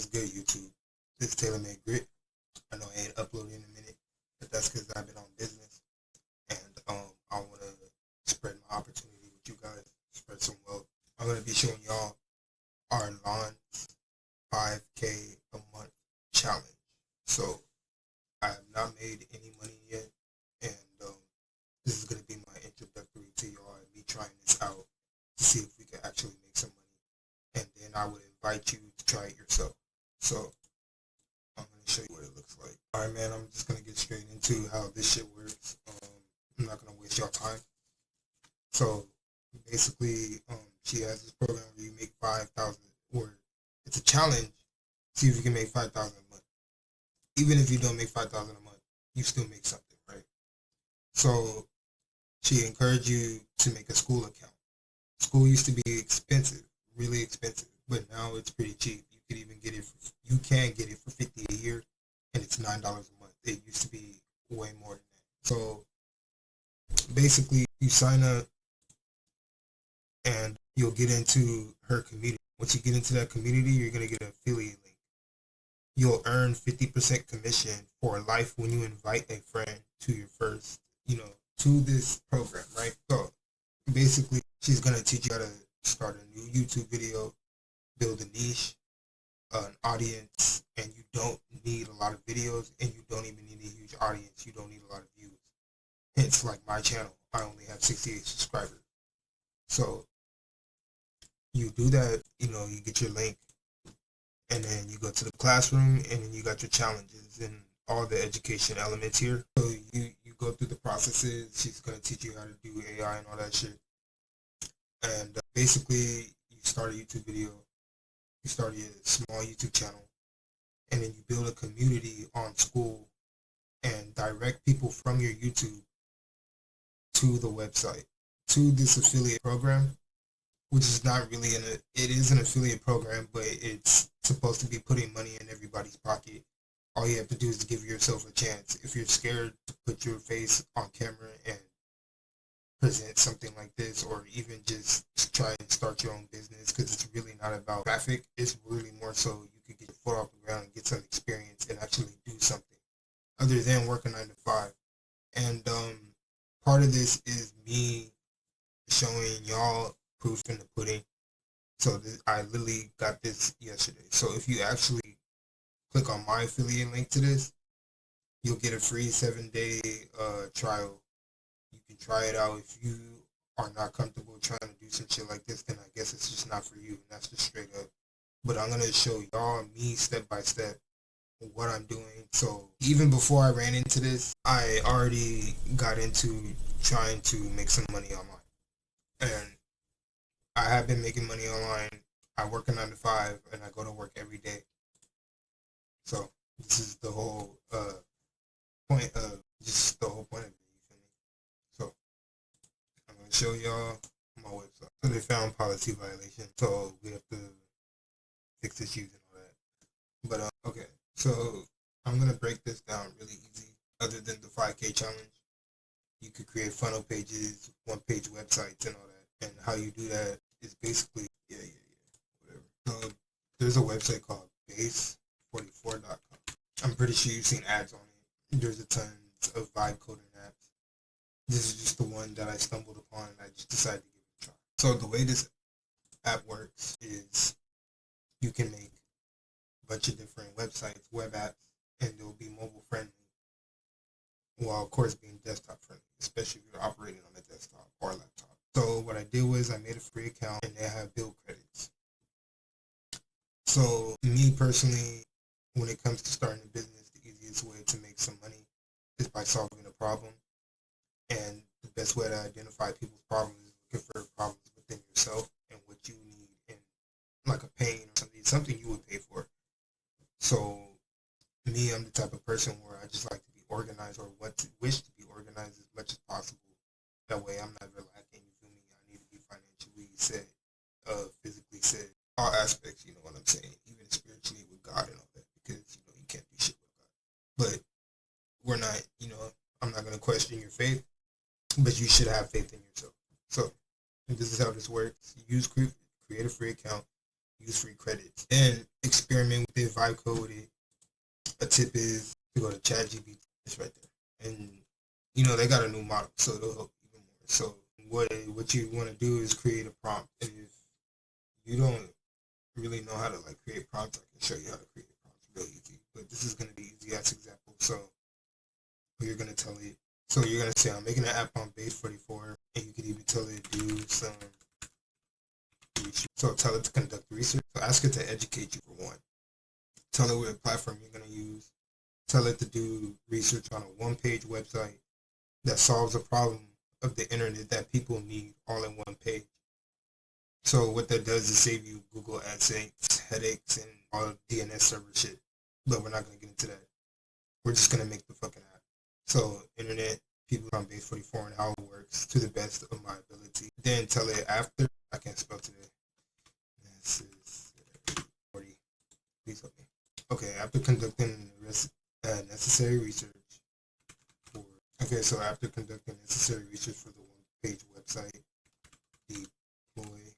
What's good, YouTube? This is Taylor Made Grit. I know I ain't uploading in a minute, but that's because I've been on business, and I want to spread my opportunity with you guys, spread some wealth. I'm gonna be showing y'all our Lawns 5K a month challenge. So I have not made any money yet, and this is gonna be my introductory to y'all and me trying this out to see if we can actually make some money, and then I would invite you to try it yourself. So I'm going to show you what it looks like. All right, man, I'm just going to get straight into how this shit works. I'm not going to waste y'all time. So basically, she has this program where you make 5,000, or it's a challenge. See if you can make 5,000 a month. Even if you don't make 5,000 a month, you still make something, right? So she encouraged you to make a Skool account. Skool used to be expensive, really expensive, but now it's pretty cheap. You can get it for $50 a year, and it's $9 a month. It used to be way more than that. So basically, you sign up, and you'll get into her community. Once you get into that community, you're gonna get an affiliate link. You'll earn 50% commission for life when you invite a friend to your first, to this program, right? So basically, she's gonna teach you how to start a new YouTube video, build a niche, an audience, and you don't need a lot of videos, and you don't even need a huge audience. You don't need a lot of views. Hence, like my channel, I only have 68 subscribers. So you do that, you get your link, and then you go to the classroom, and then you got your challenges and all the education elements here. So you go through the processes. She's going to teach you how to do AI and all that shit. And basically, you start a YouTube video. You start a small YouTube channel, and then you build a community on Skool and direct people from your YouTube to the website, to this affiliate program, which is not really it is an affiliate program, but it's supposed to be putting money in everybody's pocket. All you have to do is give yourself a chance. If you're scared to put your face on camera and present something like this, or even just try and start your own business, because it's really not about traffic. It's really more so you could get your foot off the ground and get some experience and actually do something other than work a 9 to 5. And part of this is me showing y'all proof in the pudding. So I literally got this yesterday. So if you actually click on my affiliate link to this, you'll get a free 7-day trial. You can try it out. If you are not comfortable trying to do some shit like this, then I guess it's just not for you, and that's just straight up. But I'm gonna show y'all me step by step what I'm doing. So even before I ran into this, I already got into trying to make some money online, and I have been making money online. I work a 9 to 5, and I go to work every day. So this is the whole point of it. So I'm going to show y'all my website. So they found policy violation, so we have to fix issues and all that. But okay, so I'm going to break this down really easy. Other than the 5K challenge, you could create funnel pages, one-page websites and all that. And how you do that is basically, whatever. So there's a website called Base44.com. I'm pretty sure you've seen ads on it. There's a tons of vibe coding apps. This is just the one that I stumbled upon, and I just decided to give it a try. So the way this app works is you can make a bunch of different websites, web apps, and they'll be mobile friendly, while of course being desktop friendly, especially if you're operating on a desktop or a laptop. So what I did was I made a free account, and they have bill credits. So me personally, when it comes to starting a business, the easiest way to make some money is by solving a problem. And the best way to identify people's problems is looking for problems within yourself and what you need, and like a pain or something you would pay for. So me, I'm the type of person where I just like to be organized, or wish to be organized as much as possible. That way I'm never lacking, you feel me? I need to be financially set, physically set, all aspects, you know what I'm saying? Even spiritually with God and all that, because, you can't do shit with God. But we're not, I'm not going to question your faith, but you should have faith in yourself. So this is how this works. You create a free account. use free credits. Then experiment with it, vibe code it. A tip is to go to ChatGPT. It's right there, and they got a new model, so it'll help even more. So what you want to do is create a prompt. And if you don't really know how to create prompts, I can show you how to create prompts real easy. But this is gonna be easy as example. So you're gonna tell it. So you're gonna say I'm making an app on Base44, and you can even tell it to do some research. So tell it to conduct research. So ask it to educate you for one. Tell it what platform you're gonna use. Tell it to do research on a one-page website that solves a problem of the internet that people need all in one page. So what that does is save you Google AdSense headaches and all DNS server shit. But we're not gonna get into that. We're just gonna make the fucking app. So internet, people on Base44 and how it works to the best of my ability. Then tell it after, I can't spell today. This is 40. Please help me. Okay, after conducting necessary research after conducting necessary research for the one-page website, deploy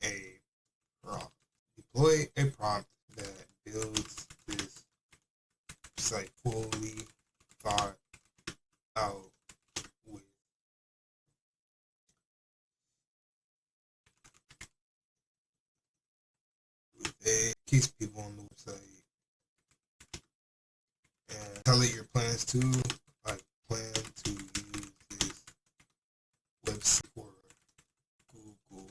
a prompt. Deploy a prompt that builds this site fully thought out with keeps people on the website. And tell it your plans to plan to use this website for Google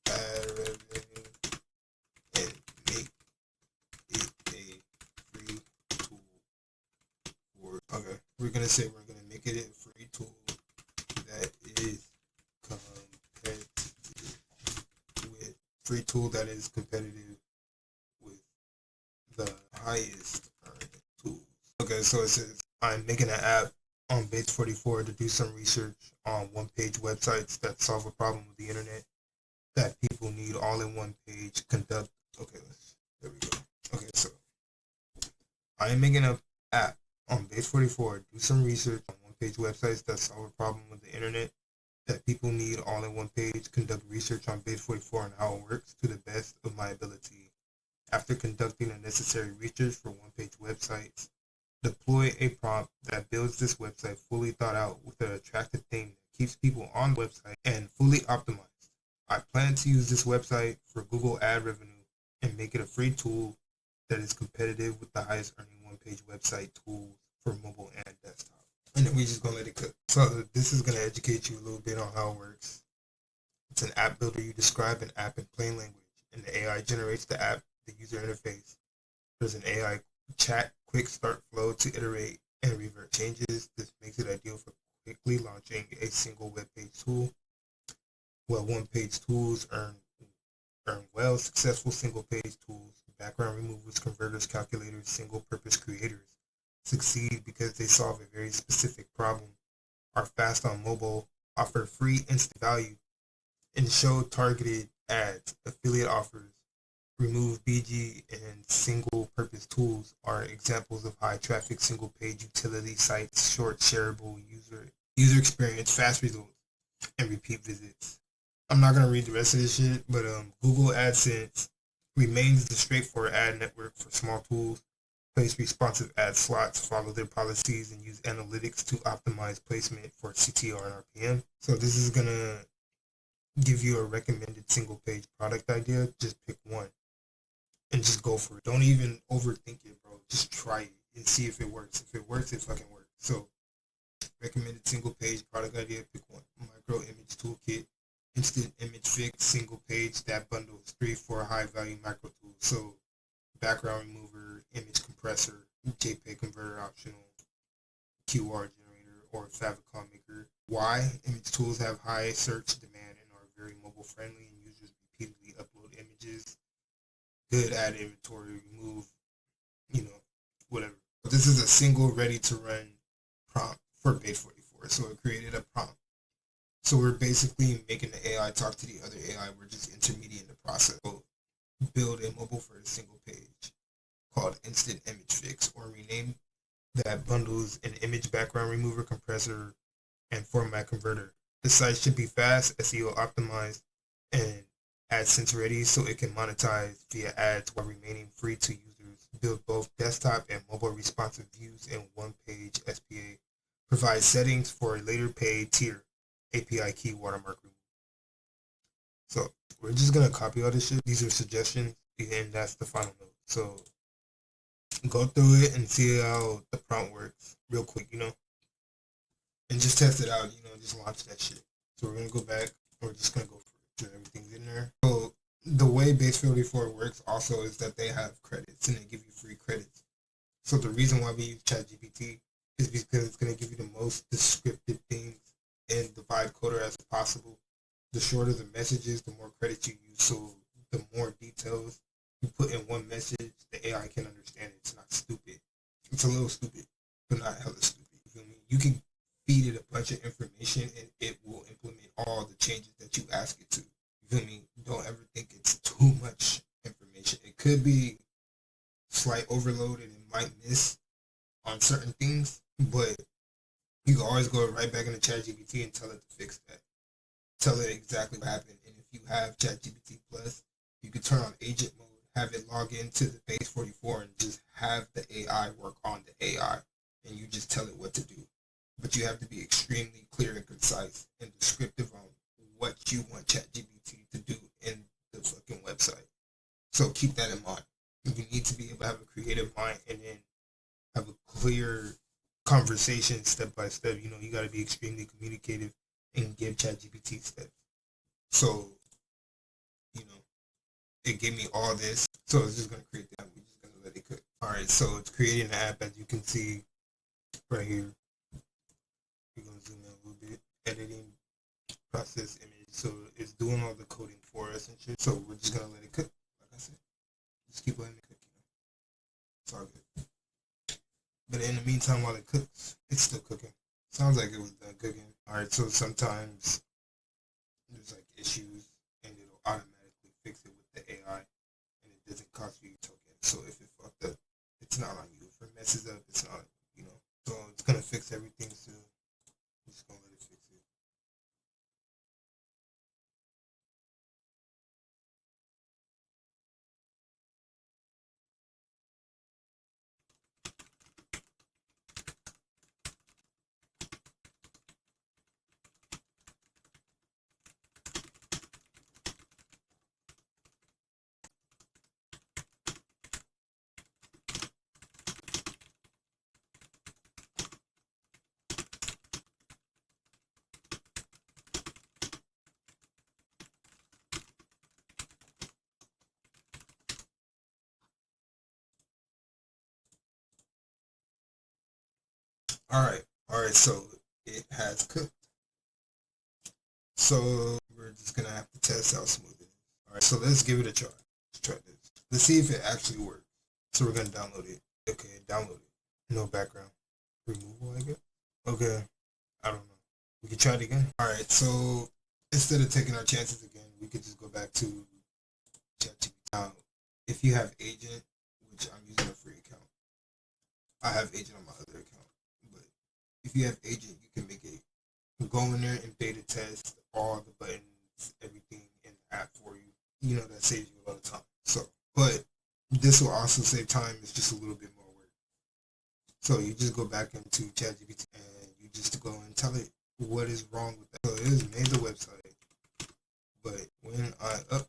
ad revenue and make it a free tool for. Okay, we're gonna say we're gonna make it a free tool that is competitive with the highest earning tools. Okay, so it says I'm making an app on Base44 to do some research on one-page websites that solve a problem with the internet that people need all in one page. There we go. Okay, so I am making an app on Base44 to do some research on one-page websites that solve a problem with the internet that people need all in one page. Conduct research on Base44 and how it works to the best of my ability. After conducting the necessary research for one-page websites, deploy a prompt that builds this website fully thought out with an attractive theme that keeps people on the website and fully optimized. I plan to use this website for Google ad revenue and make it a free tool that is competitive with the highest earning one-page website tools for mobile and desktop. And then we're just going to let it cook. So this is going to educate you a little bit on how it works. It's an app builder. You describe an app in plain language, and the AI generates the app, the user interface. There's an AI chat quick start flow to iterate and revert changes. This makes it ideal for quickly launching a single web page tool. Well, one-page tools earn well. Successful single-page tools, background removers, converters, calculators, single-purpose creators succeed because they solve a very specific problem, are fast on mobile, offer free instant value, and show targeted ads. Affiliate offers, remove BG, and single-purpose tools are examples of high-traffic single-page utility sites, short, shareable user experience, fast results, and repeat visits. I'm not going to read the rest of this shit, but Google AdSense remains the straightforward ad network for small tools. Place responsive ad slots, follow their policies, and use analytics to optimize placement for CTR and RPM. So this is going to give you a recommended single-page product idea. Just pick one and just go for it. Don't even overthink it, bro. Just try it and see if it works. If it works, it fucking works. So recommended single-page product idea, pick one. Micro image toolkit. Instant image fix, single page that bundles 3-4 high value micro tools. So background remover, image compressor, JPEG converter optional, QR generator, or favicon maker. Why? Image tools have high search demand and are very mobile friendly, and users repeatedly upload images. Good ad inventory, remove, whatever. But this is a single ready to run prompt for Base44. So it created a prompt. So we're basically making the AI talk to the other AI. We're just intermediate in the process. So build a mobile first single page called Instant Image Fix, or rename that bundles an image background remover, compressor, and format converter. The site should be fast, SEO optimized, and AdSense ready so it can monetize via ads while remaining free to users. Build both desktop and mobile responsive views in one-page SPA. Provide settings for a later paid tier. API key watermark removal. So we're just gonna copy all this shit. These are suggestions, and that's the final note. So go through it and see how the prompt works real quick, and just test it out. Just launch that shit. So we're gonna go back. We're just gonna go for it. Everything's in there. So the way Base44 works also is that they have credits and they give you free credits. So the reason why we use ChatGPT is because it's gonna give you the most descriptive things in the vibe coder as possible. The shorter the messages, the more credits you use. So the more details you put in one message, the AI can understand it. It's not stupid. It's a little stupid, but not hella stupid. You feel me? You can feed it a bunch of information and it will implement all the changes that you ask it to. You feel me? Don't ever think it's too much information. It could be slight overload and it might miss on certain things, but you can always go right back into ChatGPT and tell it to fix that. Tell it exactly what happened. And if you have ChatGPT Plus, you can turn on agent mode, have it log into the Base44 and just have the AI work on the AI. And you just tell it what to do. But you have to be extremely clear and concise and descriptive on what you want ChatGPT to do in the fucking website. So keep that in mind. You need to be able to have a creative mind and then have a clear conversation step by step. You got to be extremely communicative and give ChatGPT steps. So, it gave me all this. So it's just going to create that. We're just going to let it cook. All right, so it's creating an app, as you can see right here. We're going to zoom in a little bit. Editing, process image. So it's doing all the coding for us and shit. So we're just going to let it cook. Like I said, just keep letting it cook. It's all good. But in the meantime, while it cooks, it's still cooking. Sounds like it was done cooking. All right, so sometimes there's like issues and it'll automatically fix it with the AI and it doesn't cost you your token. So if it fucked up, it's not on you. If it messes up, it's not, So it's going to fix everything soon. I'm just going to let it fix it. All right, so it has cooked. So we're just gonna have to test how smooth it is. All right, so let's give it a try. Let's try this. Let's see if it actually works. So we're gonna download it. Okay, download it. No background removal, I guess. Okay, I don't know. We can try it again. All right, so instead of taking our chances again, we could just go back to ChatGPT. Now, if you have Agent, which I'm using a free account, I have Agent on my other account. But if you have Agent, you can make it go in there and beta test all the buttons, everything in the app for you. That saves you a lot of time. So, but this will also save time. It's just a little bit more work. So you just go back into ChatGPT and you just go and tell it what is wrong with that. So it has made the website, but when I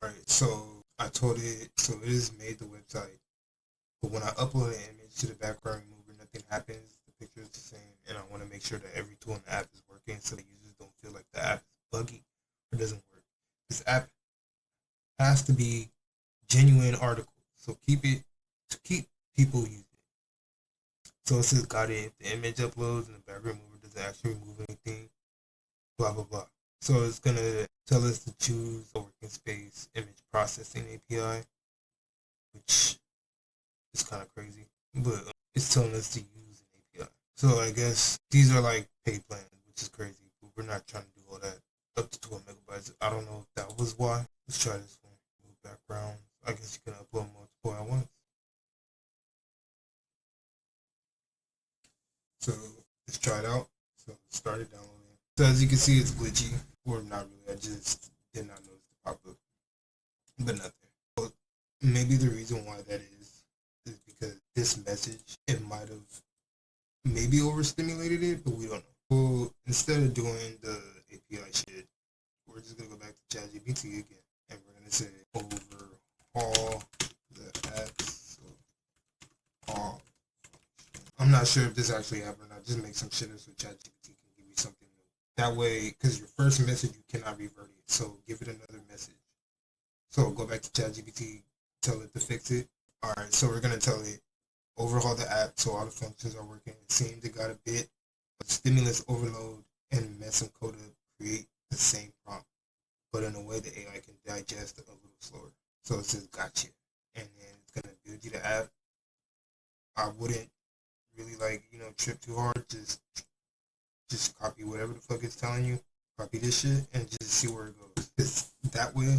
Right, so I told it, so it has made the website, but when I upload an image to the background remover, nothing happens. The picture is the same, and I want to make sure that every tool in the app is working, so the users don't feel like the app is buggy or doesn't work. This app has to be genuine articles, so keep people using it. So it says got it. If the image uploads and the background remover doesn't actually remove anything, blah blah blah. So it's gonna tell us to choose a working space image processing API, which is kind of crazy, but it's telling us to use an API. So I guess these are like paid plans, which is crazy. But we're not trying to do all that up to 12 megabytes. I don't know if that was why. Let's try this one. Move background. I guess you can upload multiple at once. So let's try it out. So start it downloading. So as you can see, it's glitchy, or not really. I just did not notice the pop up, but nothing. But maybe the reason why that is because this message, it might have maybe overstimulated it, but we don't know. Well, instead of doing the API shit, we're just gonna go back to ChatGPT again, and we're gonna say overhaul the apps. So, I'm not sure if this actually happened or not. Just make some shit so ChatGPT can give you something new. That way, because your first message, you cannot revert it. So give it another message. So go back to ChatGPT, tell it to fix it. All right, so we're gonna tell it overhaul the app so all the functions are working. It seems it got a bit of stimulus overload and mess some code up, create the same prompt, but in a way the AI can digest it a little slower. So it says gotcha, and then it's gonna build you the app. I wouldn't really trip too hard. Just copy whatever the fuck it's telling you. Copy this shit and just see where it goes. It's that way.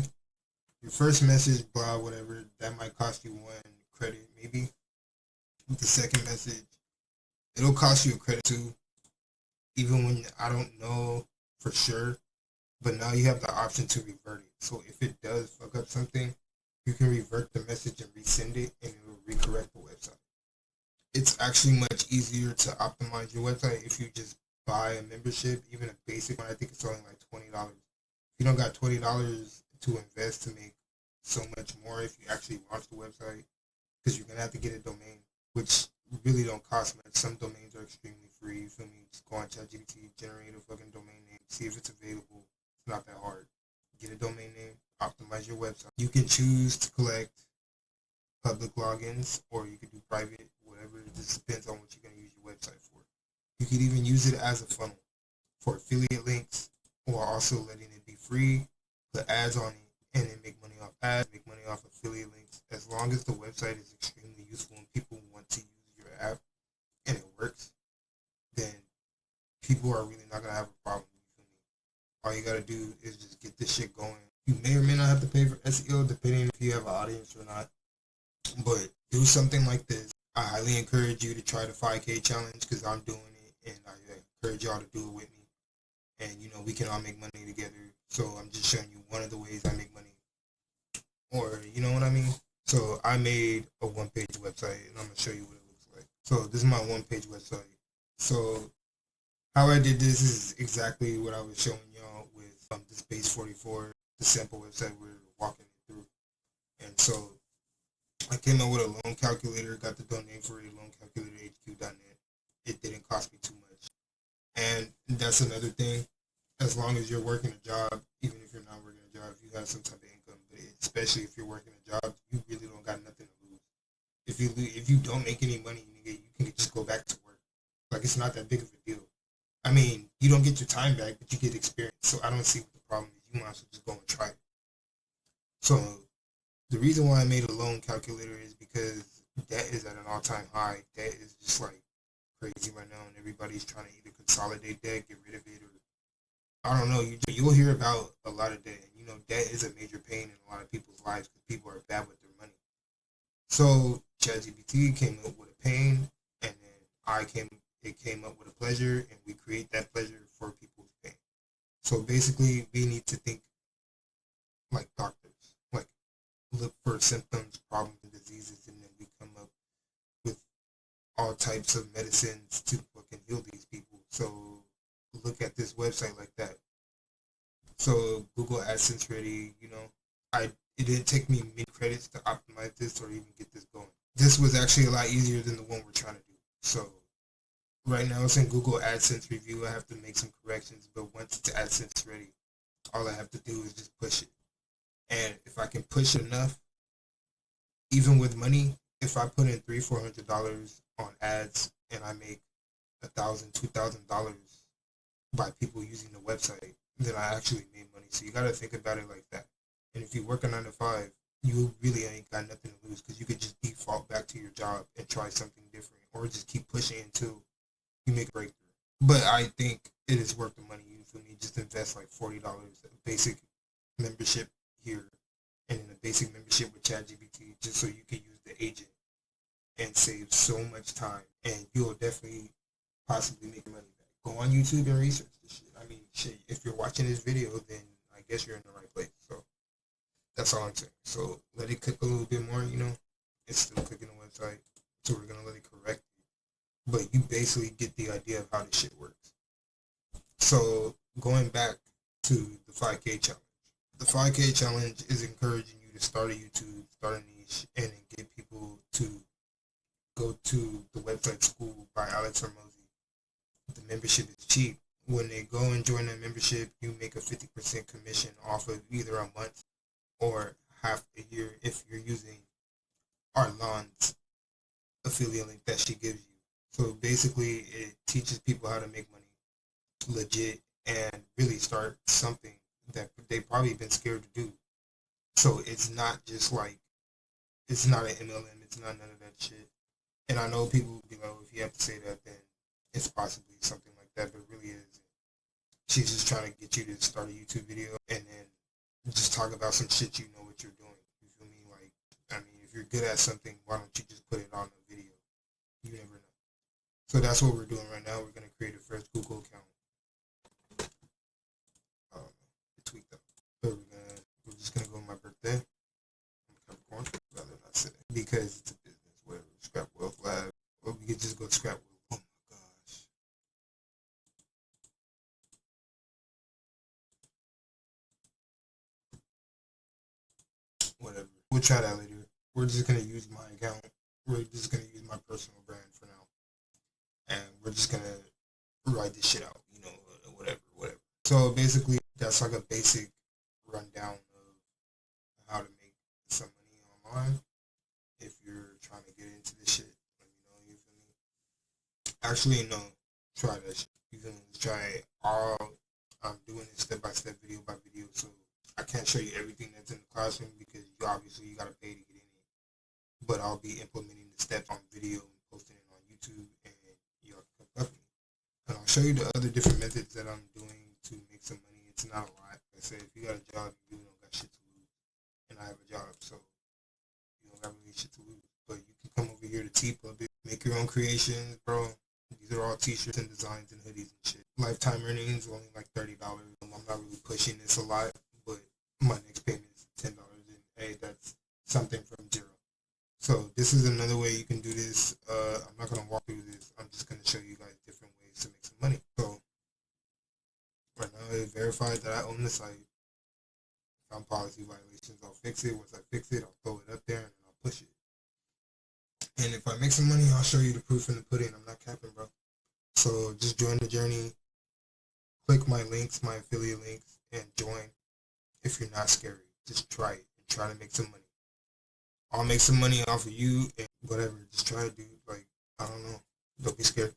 Your first message, blah, whatever, that might cost you 1 credit, maybe. With the second message, it'll cost you a credit too, even when I don't know for sure. But now you have the option to revert it. So if it does fuck up something, you can revert the message and resend it, and it will recorrect the website. It's actually much easier to optimize your website if you just buy a membership, even a basic one. I think it's only like $20. If you don't got $20 to invest to make so much more if you actually launch the website, because you're gonna have to get a domain, which really don't cost much. Some domains are extremely free. You feel me? Just go on ChatGPT, generate a fucking domain name, see if it's available. It's not that hard. Get a domain name, optimize your website. You can choose to collect public logins, or you can do private, whatever. It just depends on what you're gonna use your website for. You could even use it as a funnel for affiliate links, or also letting it be free, put ads on it, and then make money off ads, make money off affiliate links. As long as the website is extremely useful and people want to use your app and it works, then people are really not gonna have a problem. All you gotta do is just get this shit going. You may or may not have to pay for SEO depending if you have an audience or not. But do something like this. I highly encourage you to try the 5K challenge because I'm doing it, and I encourage y'all to do it with me. And we can all make money together. So I'm just showing you one of the ways I make money. Or you know what I mean? So I made a one-page website, and I'm gonna show you what it looks like. So this is my one-page website. So how I did this is exactly what I was showing y'all with this Base44, the sample website we're walking it through. And so I came up with a loan calculator, got the domain for it, loancalculatorhq.net. It didn't cost me too much. And that's another thing. As long as you're working a job, even if you're not working a job, if you have some type of income, but especially if you're working a job, you really don't got nothing to lose. If you don't make any money, you can just go back to work. Like, it's not that big of a deal. I mean, you don't get your time back, but you get experience. So I don't see what the problem is. You might as well just go and try it. So the reason why I made a loan calculator is because debt is at an all-time high. Debt is just like crazy right now, and everybody's trying to either consolidate debt, get rid of it, or I don't know. You'll hear about a lot of debt. And, debt is a major pain in a lot of people's lives because people are bad with their money. So ChatGPT came up with a pain, and then it came up with a pleasure, and we create that pleasure for people's pain. So basically, we need to think like doctors, like look for symptoms, problems, and diseases, and then we come up with all types of medicines to fucking heal these people. So look at this website like that. So Google AdSense ready, it didn't take me many credits to optimize this or even get this going. This was actually a lot easier than the one we're trying to do. So right now it's in Google AdSense review. I have to make some corrections, but once it's AdSense ready, all I have to do is just push it. And if I can push it enough, even with money, if I put in $300-$400 on ads and I make $1,000-$2,000 by people using the website, then I actually made money. So you got to think about it like that. And if you work a 9 to 5, you really ain't got nothing to lose because you could just default back to your job and try something different, or just keep pushing until you make a breakthrough. But I think it is worth the money. You feel me? Just invest like $40, a basic membership here, and then a basic membership with ChatGPT, just so you can use the agent and save so much time, and you'll definitely possibly make money back. Go on YouTube and research this shit. I mean, shit, if you're watching this video, then I guess you're in the right place. So that's all I'm saying. So let it cook a little bit more, you know. It's still cooking the website, so we're gonna let it correct it. But you basically get the idea of how this shit works. So going back to the 5K challenge. The 5K challenge is encouraging you to start a YouTube, start a niche, and then get people to go to the website Skool by Alex Hormozy. The membership is cheap. When they go and join that membership, you make a 50% commission off of either a month or half a year if you're using Arlan's affiliate link that she gives you. So basically, it teaches people how to make money legit and really start something that they've probably been scared to do. So it's not just like, it's not an MLM, it's not none of that shit. And I know people will be like, oh, if you have to say that, then it's possibly something like that, but it really isn't. She's just trying to get you to start a YouTube video and then just talk about some shit you know what you're doing. You feel me? Like, I mean, if you're good at something, why don't you just put it on the video? You never know. So that's what we're doing right now. We're going to create a first Google account. Tweak that. So we're just going to go on my birthday. I'm Capricorn. Rather not say it because it's a business, whatever. Scrap Wealth Lab. Or we could just go Scrap Wealth. Oh my gosh. Whatever. We'll try that later. We're just going to use my account. We're just going to use my personal brand for now. And we're just going to write this shit out, you know, whatever. So basically, that's like a basic rundown of how to make some money online. If you're trying to get into this shit, let me know, you feel me? Actually, no, try that shit. You feel me? Try it all. I'm doing it step by step, video by video, so I can't show you everything that's in the classroom because you obviously gotta pay to get in it. But I'll be implementing the steps on video and posting it on YouTube, and y'all can come up with me. And I'll show you the other different methods that I'm doing to make some money. It's not a lot. Like I said, if you got a job, you really don't got shit to lose. And I have a job, so you don't got really shit to lose. But you can come over here to TeePublic, make your own creations, bro. These are all t-shirts and designs and hoodies and shit. Lifetime earnings only like $30. I'm not really pushing this a lot, but my next payment is $10, and hey, that's something from zero. So this is another way you can do this. I'm not gonna walk through this. I'm just gonna show you guys different ways to make some money. So right now it's verified that I own the site. If I'm policy violations, I'll fix it. Once I fix it, I'll throw it up there and then I'll push it. And if I make some money, I'll show you the proof in the pudding. I'm not capping, bro. So just join the journey. Click my links, my affiliate links, and join. If you're not scary, just try it and try to make some money. I'll make some money off of you and whatever. Just try it, dude. Like, I don't know. Don't be scared.